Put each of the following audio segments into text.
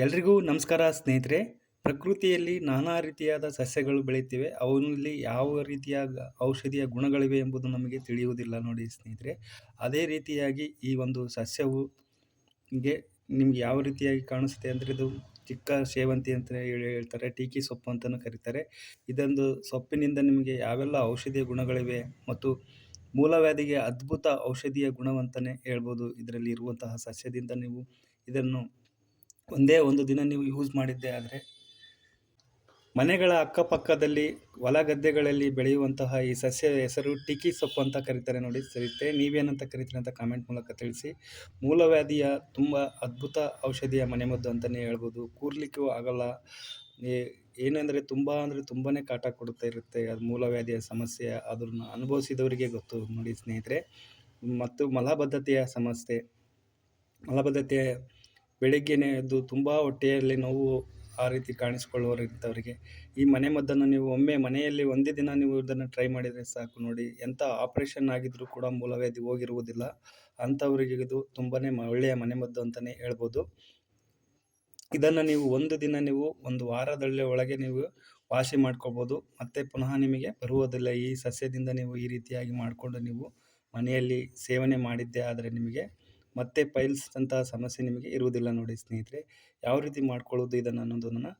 ಎಲ್ರಿಗೂ ನಮಸ್ಕಾರ ಸ್ನೇಹಿತರೆ. ಪ್ರಕೃತಿಯಲ್ಲಿ ನಾನಾ ರೀತಿಯಾದ ಸಸ್ಯಗಳು ಬೆಳೆಯುತ್ತಿವೆ. ಅವನಲ್ಲಿ ಯಾವ ರೀತಿಯ ಔಷಧೀಯ ಗುಣಗಳಿವೆ ಎಂಬುದು ನಮಗೆ ತಿಳಿಯುವುದಿಲ್ಲ ನೋಡಿ ಸ್ನೇಹಿತರೆ. ಅದೇ ರೀತಿಯಾಗಿ ಈ ಒಂದು ಸಸ್ಯವು ಗೆ ನಿಮ್ಗೆ ಯಾವ ರೀತಿಯಾಗಿ ಕಾಣಿಸುತ್ತೆ ಅಂದರೆ ಇದು ಚಿಕ್ಕ ಸೇವಂತಿ ಅಂತ ಹೇಳ್ತಾರೆ. ಟೀಕಿ ಸೊಪ್ಪು ಅಂತಲೂ ಕರೀತಾರೆ. ಇದೊಂದು ಸೊಪ್ಪಿನಿಂದ ನಿಮಗೆ ಯಾವೆಲ್ಲ ಔಷಧೀಯ ಗುಣಗಳಿವೆ ಮತ್ತು ಮೂಲವ್ಯಾಧಿಗೆ ಅದ್ಭುತ ಔಷಧೀಯ ಗುಣವಂತನೇ ಹೇಳ್ಬೋದು. ಇದರಲ್ಲಿ ಇರುವಂತಹ ಸಸ್ಯದಿಂದ ನೀವು ಇದನ್ನು ಒಂದೇ ಒಂದು ದಿನ ನೀವು ಯೂಸ್ ಮಾಡಿದ್ದೇ ಆದರೆ ಮನೆಗಳ ಅಕ್ಕಪಕ್ಕದಲ್ಲಿ ಹೊಲ ಗದ್ದೆಗಳಲ್ಲಿ ಬೆಳೆಯುವಂತಹ ಈ ಸಸ್ಯ ಹೆಸರು ಟಿಕ್ಕಿ ಸೊಪ್ಪು ಅಂತ ಕರೀತಾರೆ ನೋಡಿ ಸ್ನೇಹಿತರೆ. ನೀವೇನಂತ ಕರಿತೀರಿ ಅಂತ ಕಾಮೆಂಟ್ ಮೂಲಕ ತಿಳಿಸಿ. ಮೂಲವ್ಯಾಧಿಯ ತುಂಬ ಅದ್ಭುತ ಔಷಧಿಯ ಮನೆಮದ್ದು ಅಂತಲೇ ಹೇಳ್ಬೋದು. ಕೂರ್ಲಿಕ್ಕೂ ಆಗಲ್ಲ. ಏನಂದರೆ ತುಂಬ ಅಂದರೆ ತುಂಬಾ ಕಾಟ ಕೊಡುತ್ತಾ ಇರುತ್ತೆ. ಅದು ಮೂಲವ್ಯಾಧಿಯ ಸಮಸ್ಯೆ ಅದನ್ನು ಅನುಭವಿಸಿದವರಿಗೆ ಗೊತ್ತು ನೋಡಿ ಸ್ನೇಹಿತರೆ. ಮತ್ತು ಮಲಬದ್ಧತೆಯ ಸಮಸ್ಯೆ, ಮಲಬದ್ಧತೆ ಬೆಳಿಗ್ಗೆನೇ ಎದ್ದು ತುಂಬ ಹೊಟ್ಟೆಯಲ್ಲಿ ನೋವು ಆ ರೀತಿ ಕಾಣಿಸಿಕೊಳ್ಳುವವರು ಇರ್ತವರಿಗೆ ಈ ಮನೆಮದ್ದನ್ನು ನೀವು ಒಮ್ಮೆ ಮನೆಯಲ್ಲಿ ಒಂದೇ ದಿನ ನೀವು ಇದನ್ನು ಟ್ರೈ ಮಾಡಿದರೆ ಸಾಕು ನೋಡಿ. ಎಂಥ ಆಪ್ರೇಷನ್ ಆಗಿದ್ರೂ ಕೂಡ ಮೂಲವ್ಯಾಧಿ ಹೋಗಿರುವುದಿಲ್ಲ. ಅಂಥವರಿಗೆ ಇದು ತುಂಬಾ ಒಳ್ಳೆಯ ಮನೆಮದ್ದು ಅಂತಲೇ ಹೇಳ್ಬೋದು. ಇದನ್ನು ನೀವು ಒಂದು ದಿನ ನೀವು ಒಂದು ವಾರದಲ್ಲೇ ಒಳಗೆ ನೀವು ವಾಸಿ ಮಾಡ್ಕೋಬೋದು. ಮತ್ತೆ ಪುನಃ ನಿಮಗೆ ಬರುವುದಿಲ್ಲ. ಈ ಸಸ್ಯದಿಂದ ನೀವು ಈ ರೀತಿಯಾಗಿ ಮಾಡಿಕೊಂಡು ನೀವು ಮನೆಯಲ್ಲಿ ಸೇವನೆ ಮಾಡಿದ್ದೇ ಆದರೆ ನಿಮಗೆ ಮತ್ತೆ ಪೈಲ್ಸ್ ಅಂತಹ ಸಮಸ್ಯೆ ನಿಮಗೆ ಇರುವುದಿಲ್ಲ ನೋಡಿ ಸ್ನೇಹಿತರೆ. ಯಾವ ರೀತಿ ಮಾಡ್ಕೊಳ್ಳೋದು ಇದನ್ನು ಅನ್ನೋದನ್ನು,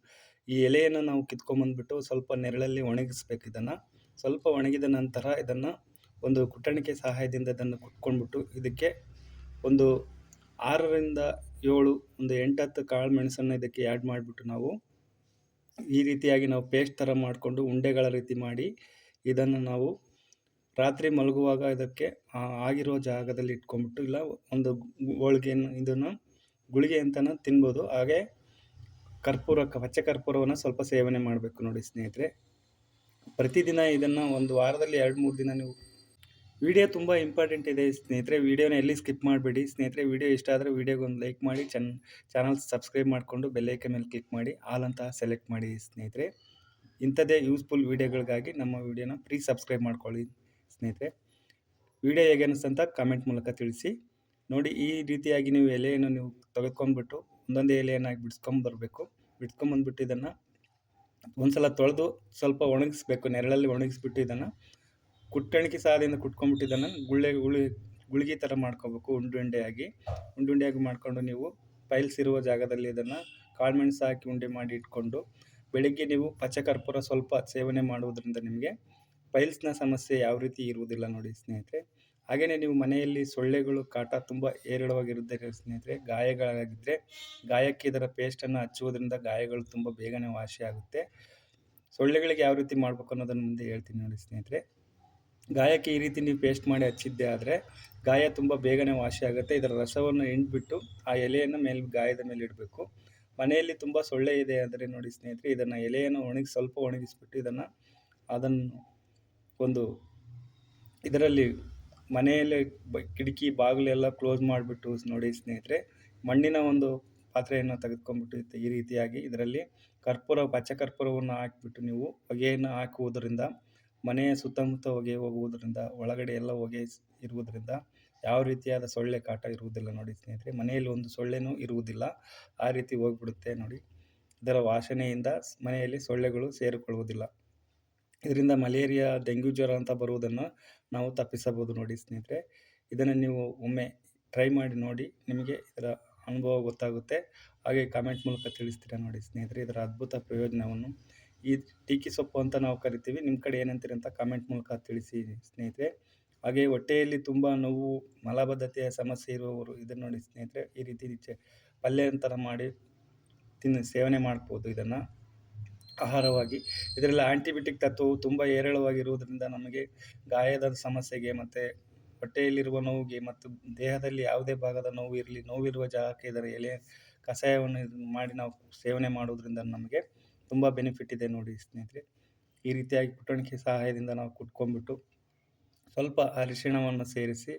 ಈ ಎಲೆಯನ್ನು ನಾವು ಕಿತ್ಕೊಂಬಂದ್ಬಿಟ್ಟು ಸ್ವಲ್ಪ ನೆರಳಲ್ಲಿ ಒಣಗಿಸ್ಬೇಕು. ಇದನ್ನು ಸ್ವಲ್ಪ ಒಣಗಿದ ನಂತರ ಇದನ್ನು ಒಂದು ಕುಟ್ಟಣಿಕೆ ಸಹಾಯದಿಂದ ಇದನ್ನು ಕುಟ್ಕೊಂಡ್ಬಿಟ್ಟು ಇದಕ್ಕೆ ಒಂದು 6ರಿಂದ 7 ಒಂದು 8-10 ಕಾಳು ಮೆಣಸನ್ನು ಇದಕ್ಕೆ ಆ್ಯಡ್ ಮಾಡಿಬಿಟ್ಟು ನಾವು ಈ ರೀತಿಯಾಗಿ ನಾವು ಪೇಸ್ಟ್ ಥರ ಮಾಡಿಕೊಂಡು ಉಂಡೆಗಳ ರೀತಿ ಮಾಡಿ ಇದನ್ನು ನಾವು ರಾತ್ರಿ ಮಲಗುವಾಗ ಇದಕ್ಕೆ ಆಗಿರೋ ಜಾಗದಲ್ಲಿ ಇಟ್ಕೊಂಡ್ಬಿಟ್ಟು ಇಲ್ಲ ಒಂದು ಹೋಳಿಗೆಯನ್ನು ಇದನ್ನು ಗುಳಿಗೆ ಅಂತಲೂ ತಿನ್ಬೋದು. ಹಾಗೆ ಪಚ್ಚ ಕರ್ಪೂರವನ್ನು ಸ್ವಲ್ಪ ಸೇವನೆ ಮಾಡಬೇಕು ನೋಡಿ ಸ್ನೇಹಿತರೆ. ಪ್ರತಿದಿನ ಇದನ್ನು ಒಂದು ವಾರದಲ್ಲಿ 2-3 ದಿನ ನೀವು ವಿಡಿಯೋ ತುಂಬ ಇಂಪಾರ್ಟೆಂಟ್ ಇದೆ ಸ್ನೇಹಿತರೆ. ವಿಡಿಯೋನ ಎಲ್ಲಿ ಸ್ಕಿಪ್ ಮಾಡಬೇಡಿ ಸ್ನೇಹಿತರೆ. ವಿಡಿಯೋ ಇಷ್ಟ ಆದರೆ ವಿಡಿಯೋಗೆ ಒಂದು ಲೈಕ್ ಮಾಡಿ, ಚಾನಲ್ ಸಬ್ಸ್ಕ್ರೈಬ್ ಮಾಡಿಕೊಂಡು ಬೆಲ್ಲೈಕನ್ ಮೇಲೆ ಕ್ಲಿಕ್ ಮಾಡಿ ಆಲ್ ಅಂತ ಸೆಲೆಕ್ಟ್ ಮಾಡಿ ಸ್ನೇಹಿತರೆ. ಇಂಥದ್ದೇ ಯೂಸ್ಫುಲ್ ವಿಡಿಯೋಗಳಿಗಾಗಿ ನಮ್ಮ ವಿಡಿಯೋನ ಸಬ್ಸ್ಕ್ರೈಬ್ ಮಾಡ್ಕೊಳ್ಳಿ ಸ್ನೇಹಿತರೆ. ವಿಡಿಯೋ ಹೇಗೆ ಅನ್ನಿಸ್ತಂತ ಕಾಮೆಂಟ್ ಮೂಲಕ ತಿಳಿಸಿ ನೋಡಿ. ಈ ರೀತಿಯಾಗಿ ನೀವು ಎಲೆಯನ್ನು ನೀವು ತೆಗೆದುಕೊಂಡ್ಬಿಟ್ಟು ಒಂದೊಂದೇ ಎಲೆಯನ್ನಾಗಿ ಬಿಡಿಸ್ಕೊಂಬರ್ಬೇಕು. ಬಿಡಿಸ್ಕೊಂಬಂದ್ಬಿಟ್ಟು ಇದನ್ನು ಒಂದ್ಸಲ ತೊಳೆದು ಸ್ವಲ್ಪ ಒಣಗಿಸ್ಬೇಕು. ನೆರಳಲ್ಲಿ ಒಣಗಿಸ್ಬಿಟ್ಟು ಇದನ್ನು ಕುಟ್ಟಣಿಕೆ ಸಹಾಯದಿಂದ ಕುಟ್ಕೊಂಡ್ಬಿಟ್ಟು ಇದನ್ನು ಗುಳಿಗೆ ಥರ ಮಾಡ್ಕೋಬೇಕು. ಉಂಡುಂಡೆಯಾಗಿ ಮಾಡಿಕೊಂಡು ನೀವು ಪೈಲ್ಸ್ ಇರುವ ಜಾಗದಲ್ಲಿ ಇದನ್ನು ಕಾಳುಮೆಣಸು ಹಾಕಿ ಉಂಡೆ ಮಾಡಿ ಇಟ್ಕೊಂಡು ಬೆಳಿಗ್ಗೆ ನೀವು ಪಚ್ಚ ಕರ್ಪೂರ ಸ್ವಲ್ಪ ಸೇವನೆ ಮಾಡುವುದರಿಂದ ನಿಮಗೆ ಪೈಲ್ಸ್ನ ಸಮಸ್ಯೆ ಯಾವ ರೀತಿ ಇರುವುದಿಲ್ಲ ನೋಡಿ ಸ್ನೇಹಿತರೆ. ಹಾಗೆಯೇ ನೀವು ಮನೆಯಲ್ಲಿ ಸೊಳ್ಳೆಗಳು ಕಾಟ ತುಂಬ ಹೇರಳವಾಗಿರುತ್ತೆ ಸ್ನೇಹಿತರೆ. ಗಾಯಗಳಾಗಿದ್ದರೆ ಗಾಯಕ್ಕೆ ಇದರ ಪೇಸ್ಟನ್ನು ಹಚ್ಚುವುದರಿಂದ ಗಾಯಗಳು ತುಂಬ ಬೇಗನೆ ವಾಸಿಯಾಗುತ್ತೆ. ಸೊಳ್ಳೆಗಳಿಗೆ ಯಾವ ರೀತಿ ಮಾಡಬೇಕು ಅನ್ನೋದನ್ನು ಮುಂದೆ ಹೇಳ್ತೀನಿ ನೋಡಿ ಸ್ನೇಹಿತರೆ. ಗಾಯಕ್ಕೆ ಈ ರೀತಿ ನೀವು ಪೇಸ್ಟ್ ಮಾಡಿ ಹಚ್ಚಿದ್ದೆ ಆದರೆ ಗಾಯ ತುಂಬ ಬೇಗನೆ ವಾಸಿಯಾಗುತ್ತೆ. ಇದರ ರಸವನ್ನು ಹಿಂಡ್ಬಿಟ್ಟು ಆ ಎಲೆಯನ್ನು ಗಾಯದ ಮೇಲೆ ಇಡಬೇಕು. ಮನೆಯಲ್ಲಿ ತುಂಬ ಸೊಳ್ಳೆ ಇದೆ ಅಂದರೆ ನೋಡಿ ಸ್ನೇಹಿತರೆ, ಇದನ್ನು ಎಲೆಯನ್ನು ಸ್ವಲ್ಪ ಒಣಗಿಸ್ಬಿಟ್ಟು ಅದನ್ನು ಒಂದು ಇದರಲ್ಲಿ ಮನೆಯಲ್ಲೇ ಕಿಟಕಿ ಬಾಗಿಲೆಲ್ಲ ಕ್ಲೋಸ್ ಮಾಡಿಬಿಟ್ಟು ನೋಡಿ ಸ್ನೇಹಿತರೆ, ಮಣ್ಣಿನ ಒಂದು ಪಾತ್ರೆಯನ್ನು ತೆಗೆದುಕೊಂಡ್ಬಿಟ್ಟು ಈ ರೀತಿಯಾಗಿ ಇದರಲ್ಲಿ ಪಚ್ಚ ಕರ್ಪೂರವನ್ನು ಹಾಕಿಬಿಟ್ಟು ನೀವು ಹೊಗೆಯನ್ನು ಹಾಕುವುದರಿಂದ ಮನೆಯ ಸುತ್ತಮುತ್ತ ಹೊಗೆ ಹೋಗುವುದರಿಂದ ಒಳಗಡೆ ಎಲ್ಲ ಹೊಗೆ ಇರುವುದರಿಂದ ಯಾವ ರೀತಿಯಾದ ಸೊಳ್ಳೆ ಕಾಟ ಇರುವುದಿಲ್ಲ ನೋಡಿ ಸ್ನೇಹಿತರೆ. ಮನೆಯಲ್ಲಿ ಒಂದು ಸೊಳ್ಳೆನೂ ಇರುವುದಿಲ್ಲ, ಆ ರೀತಿ ಹೋಗಿಬಿಡುತ್ತೆ ನೋಡಿ. ಇದರ ವಾಸನೆಯಿಂದ ಮನೆಯಲ್ಲಿ ಸೊಳ್ಳೆಗಳು ಸೇರಿಕೊಳ್ಳುವುದಿಲ್ಲ. ಇದರಿಂದ ಮಲೇರಿಯಾ, ಡೆಂಗ್ಯೂ ಜ್ವರ ಅಂತ ಬರುವುದನ್ನು ನಾವು ತಪ್ಪಿಸಬಹುದು ನೋಡಿ ಸ್ನೇಹಿತರೆ. ಇದನ್ನು ನೀವು ಒಮ್ಮೆ ಟ್ರೈ ಮಾಡಿ ನೋಡಿ, ನಿಮಗೆ ಇದರ ಅನುಭವ ಗೊತ್ತಾಗುತ್ತೆ. ಹಾಗೆ ಕಾಮೆಂಟ್ ಮೂಲಕ ತಿಳಿಸ್ತೀರಾ ನೋಡಿ ಸ್ನೇಹಿತರೆ ಇದರ ಅದ್ಭುತ ಪ್ರಯೋಜನವನ್ನು. ಈ ಟೀಕಿ ಸೊಪ್ಪು ಅಂತ ನಾವು ಕರಿತೀವಿ, ನಿಮ್ಮ ಕಡೆ ಏನಂತೀರಿ ಅಂತ ಕಾಮೆಂಟ್ ಮೂಲಕ ತಿಳಿಸಿ ಸ್ನೇಹಿತರೆ. ಹಾಗೆ ಹೊಟ್ಟೆಯಲ್ಲಿ ತುಂಬ ನೋವು, ಮಲಬದ್ಧತೆಯ ಸಮಸ್ಯೆ ಇರುವವರು ಇದನ್ನು ನೋಡಿ ಸ್ನೇಹಿತರೆ, ಈ ರೀತಿ ಪಲ್ಯ ಥರ ಮಾಡಿ ಸೇವನೆ ಮಾಡ್ಬೋದು ಇದನ್ನು ಆಹಾರವಾಗಿ. ಇದರಲ್ಲಿ ಆಂಟಿಬಯೋಟಿಕ್ ತತ್ವವು ತುಂಬ ಹೇರಳವಾಗಿರುವುದರಿಂದ ನಮಗೆ ಗಾಯದ ಸಮಸ್ಯೆಗೆ ಮತ್ತು ಹೊಟ್ಟೆಯಲ್ಲಿರುವ ನೋವಿಗೆ ಮತ್ತು ದೇಹದಲ್ಲಿ ಯಾವುದೇ ಭಾಗದ ನೋವು ಇರಲಿ, ನೋವಿರುವ ಜಾಗಕ್ಕೆ ಇದರ ಎಲೆ ಕಷಾಯವನ್ನು ಮಾಡಿ ನಾವು ಸೇವನೆ ಮಾಡೋದ್ರಿಂದ ನಮಗೆ ತುಂಬ ಬೆನಿಫಿಟ್ ಇದೆ ನೋಡಿ ಸ್ನೇಹಿತರೆ. ಈ ರೀತಿಯಾಗಿ ಕುಟ್ಟಣಿಕೆ ಸಹಾಯದಿಂದ ನಾವು ಕುಟ್ಕೊಂಡ್ಬಿಟ್ಟು ಸ್ವಲ್ಪ ಅರಿಶಿಣವನ್ನು ಸೇರಿಸಿ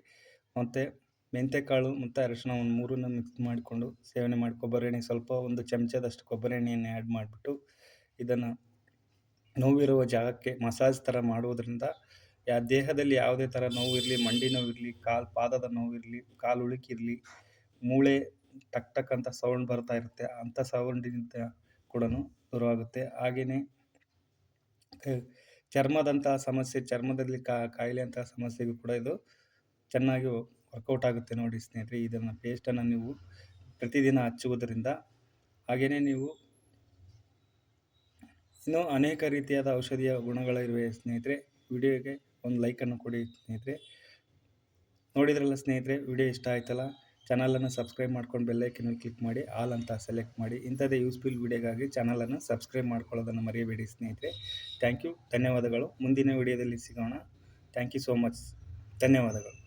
ಮತ್ತು ಮೆಂತ್ಯಕಾಳು ಮತ್ತು ಅರಿಶಿಣವನ್ನು ಮೂರನ್ನು ಮಿಕ್ಸ್ ಮಾಡಿಕೊಂಡು ಸೇವನೆ ಮಾಡಿ, ಕೊಬ್ಬರಿ ಎಣ್ಣೆ ಸ್ವಲ್ಪ ಒಂದು ಚಮಚದಷ್ಟು ಕೊಬ್ಬರಿ ಎಣ್ಣೆಯನ್ನು ಆ್ಯಡ್ ಮಾಡಿಬಿಟ್ಟು ಇದನ್ನು ನೋವಿರುವ ಜಾಗಕ್ಕೆ ಮಸಾಜ್ ಥರ ಮಾಡುವುದರಿಂದ ದೇಹದಲ್ಲಿ ಯಾವುದೇ ಥರ ನೋವು ಇರಲಿ, ಮಂಡಿ ನೋವಿರಲಿ, ಪಾದದ ನೋವಿರಲಿ, ಕಾಲು ಉಳುಕಿರಲಿ, ಮೂಳೆ ಟಕ್ ಟಕ್ ಅಂತ ಸೌಂಡ್ ಬರ್ತಾ ಇರುತ್ತೆ. ಅಂಥ ಸೌಂಡಿನಿಂದ ಕೂಡ ದೂರವಾಗುತ್ತೆ. ಹಾಗೆಯೇ ಚರ್ಮದಂತಹ ಸಮಸ್ಯೆ, ಚರ್ಮದಲ್ಲಿ ಕಾಯಿಲೆ ಅಂತಹ ಸಮಸ್ಯೆಗೂ ಕೂಡ ಇದು ಚೆನ್ನಾಗಿ ವರ್ಕೌಟ್ ಆಗುತ್ತೆ ನೋಡಿ ಸ್ನೇಹಿತರೆ. ಇದನ್ನು ಪೇಸ್ಟನ್ನು ನೀವು ಪ್ರತಿದಿನ ಹಚ್ಚುವುದರಿಂದ, ಹಾಗೆಯೇ ನೀವು ಇನ್ನೂ ಅನೇಕ ರೀತಿಯಾದ ಔಷಧೀಯ ಗುಣಗಳಿವೆ ಸ್ನೇಹಿತರೆ. ವಿಡಿಯೋಗೆ ಒಂದು ಲೈಕನ್ನು ಕೊಡಿ ಸ್ನೇಹಿತರೆ. ನೋಡಿದ್ರಲ್ಲ ಸ್ನೇಹಿತರೆ, ವಿಡಿಯೋ ಇಷ್ಟ ಆಯ್ತಲ್ಲ, ಚಾನಲನ್ನು ಸಬ್ಸ್ಕ್ರೈಬ್ ಮಾಡ್ಕೊಂಡು ಬೆಲ್ಲೈಕನಲ್ಲಿ ಕ್ಲಿಕ್ ಮಾಡಿ, ಆಲ್ ಅಂತ ಸೆಲೆಕ್ಟ್ ಮಾಡಿ. ಇಂಥದ್ದೇ ಯೂಸ್ಫುಲ್ ವಿಡಿಯೋಗಾಗಿ ಚಾನಲನ್ನು ಸಬ್ಸ್ಕ್ರೈಬ್ ಮಾಡ್ಕೊಳ್ಳೋದನ್ನು ಮರೆಯಬೇಡಿ ಸ್ನೇಹಿತರೆ. ಥ್ಯಾಂಕ್ ಯು, ಧನ್ಯವಾದಗಳು. ಮುಂದಿನ ವಿಡಿಯೋದಲ್ಲಿ ಸಿಗೋಣ. Thank you so much. ಧನ್ಯವಾದಗಳು.